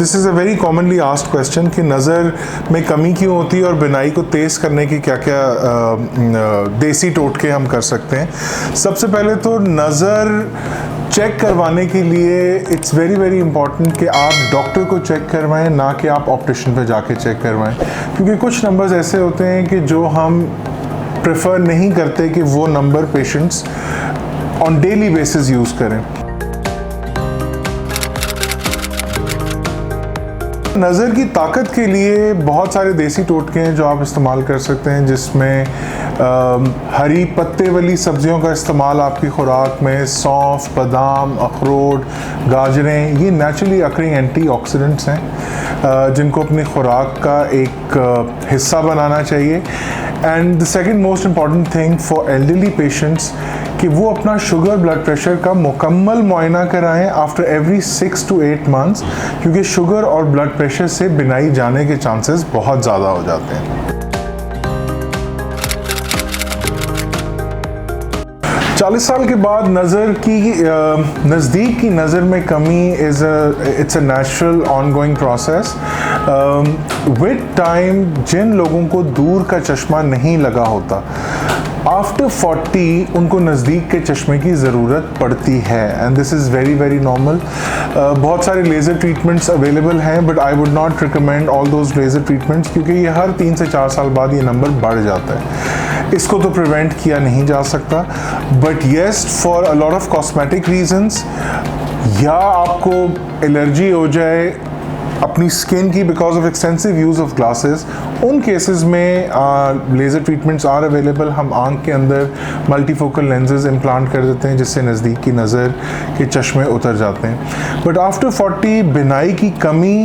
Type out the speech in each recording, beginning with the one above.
This is a very commonly asked question कि नज़र में कमी क्यों होती है और बिनाई को तेज़ करने की क्या क्या देसी टोटके हम कर सकते हैं। सबसे पहले तो नज़र चेक करवाने के लिए इट्स वेरी वेरी इंपॉर्टेंट कि आप डॉक्टर को चेक करवाएं, ना कि आप ऑप्टिशियन पे जाके चेक करवाएं, क्योंकि कुछ नंबर्स ऐसे होते हैं कि जो हम प्रेफर नहीं करते कि वो number patients on daily basis use करें। नज़र की ताकत के लिए बहुत सारे देसी टोटके हैं जो आप इस्तेमाल कर सकते हैं, जिसमें हरी पत्ते वाली सब्जियों का इस्तेमाल आपकी खुराक में, सौंफ, बादाम, अखरोट, गाजरें, ये नेचुरली अकरिंग एंटीऑक्सीडेंट्स हैं जिनको अपनी खुराक का एक हिस्सा बनाना चाहिए। And the second most important thing for elderly patients कि वो अपना शुगर ब्लड प्रेशर का मुकम्मल मुआयना कराएं आफ्टर एवरी 6 to 8 months, क्योंकि शुगर और ब्लड प्रेशर से बिनाई जाने के चांसेस बहुत ज़्यादा हो जाते हैं। 40 साल के बाद नज़र की नज़दीक की नज़र में कमी it's a natural ongoing process. With time जिन लोगों को दूर का चश्मा नहीं लगा होता, आफ्टर 40 उनको नज़दीक के चश्मे की ज़रूरत पड़ती है, and this is very very normal. बहुत सारे लेज़र ट्रीटमेंट्स अवेलेबल हैं, but I would not recommend all those laser treatments, क्योंकि ये हर 3 से 4 साल बाद ये नंबर बढ़ जाता है। इसको तो प्रिवेंट किया नहीं जा सकता, but yes for a lot of cosmetic reasons, या आपको एलर्जी हो जाए अपनी स्किन की because of extensive use of glasses, उन केसेस में लेज़र ट्रीटमेंट्स आर अवेलेबल। हम आंख के अंदर मल्टीफोकल लेंसेज इम्प्लांट कर देते हैं जिससे नज़दीक की नज़र के चश्मे उतर जाते हैं। बट आफ्टर 40 बिनाई की कमी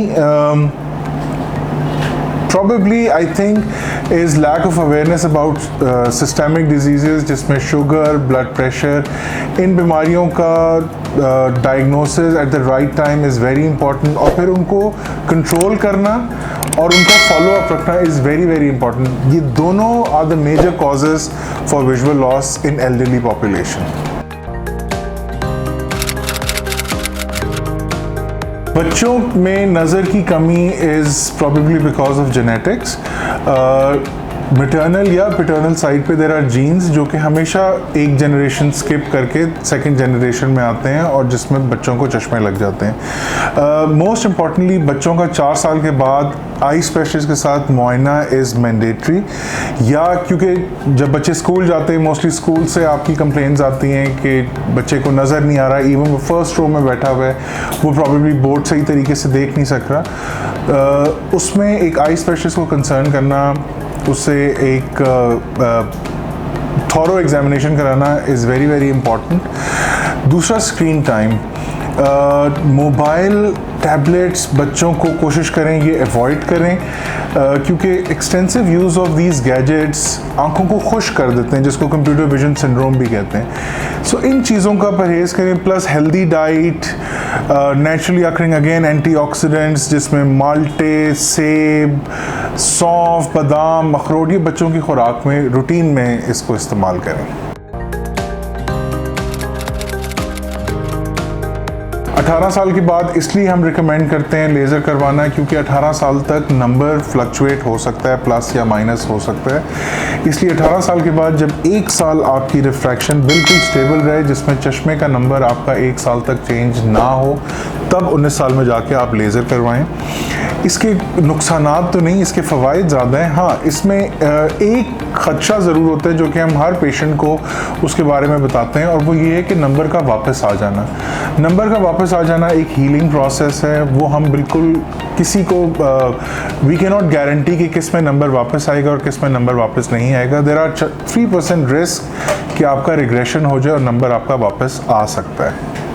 probably I think is lack of awareness about systemic diseases, जिसमें शुगर, ब्लड प्रेशर, इन बीमारियों का diagnosis at the right time is very important, और फिर उनको कंट्रोल करना और उनका फॉलो अप रखना is very very important। ये दोनों are the major causes for visual loss in elderly population। बच्चों में नज़र की कमी is probably because of genetics. Maternal या पैटर्नल साइड पे देयर आर जीन्स जो कि हमेशा एक जनरेशन स्किप करके सेकंड जनरेशन में आते हैं और जिसमें बच्चों को चश्मे लग जाते हैं। मोस्ट इम्पॉर्टेंटली बच्चों का 4 साल के बाद आई स्पेशलिस्ट के साथ मुआयना इज़ मैंडेटरी, या क्योंकि जब बच्चे स्कूल जाते हैं मोस्टली स्कूल से आपकी कंप्लेंट्स आती हैं कि बच्चे को नज़र नहीं आ रहा, इवन वो फर्स्ट रो में बैठा हुआ है, वो प्रॉबेबली बोर्ड सही तरीके से देख नहीं सक रहा। उसमें एक आई स्पेशलिस्ट को कंसर्न करना, उससे एक थॉरो एग्जामिनेशन कराना इज़ वेरी वेरी इम्पॉर्टेंट। दूसरा, स्क्रीन टाइम। मोबाइल, टैबलेट्स बच्चों को कोशिश करें ये अवॉइड करें, क्योंकि extensive use of these gadgets आँखों को खुश कर देते हैं, जिसको कंप्यूटर विजन सिंड्रोम भी कहते हैं। सो इन चीज़ों का परहेज़ करें, plus healthy diet, naturally occurring again antioxidants जिसमें माल्टे, सेब, सौंफ, बादाम, अखरोट, ये बच्चों की खुराक में रूटीन में इसको इस्तेमाल करें। 18 साल के बाद इसलिए हम रिकमेंड करते हैं लेज़र करवाना, क्योंकि 18 साल तक नंबर फ्लक्चुएट हो सकता है, प्लस या माइनस हो सकता है। इसलिए 18 साल के बाद जब 1 साल आपकी रिफ्रैक्शन बिल्कुल स्टेबल रहे, जिसमें चश्मे का नंबर आपका 1 साल तक चेंज ना हो, तब 19 साल में जाके आप लेज़र करवाएं। इसके नुकसानात तो नहीं, इसके फ़वाइद ज़्यादा हैं। हाँ, इसमें एक ख़दशा ज़रूर होता है जो कि हम हर पेशेंट को उसके बारे में बताते हैं, और वो ये है कि नंबर का वापस आ जाना। नंबर का वापस आ जाना एक हीलिंग प्रोसेस है, वो हम बिल्कुल किसी को वी कैन नॉट गारंटी कि किस में नंबर वापस आएगा और किस में नंबर वापस नहीं आएगा। देयर आर 3% रिस्क कि आपका रिग्रेशन हो जाए और नंबर आपका वापस आ सकता है।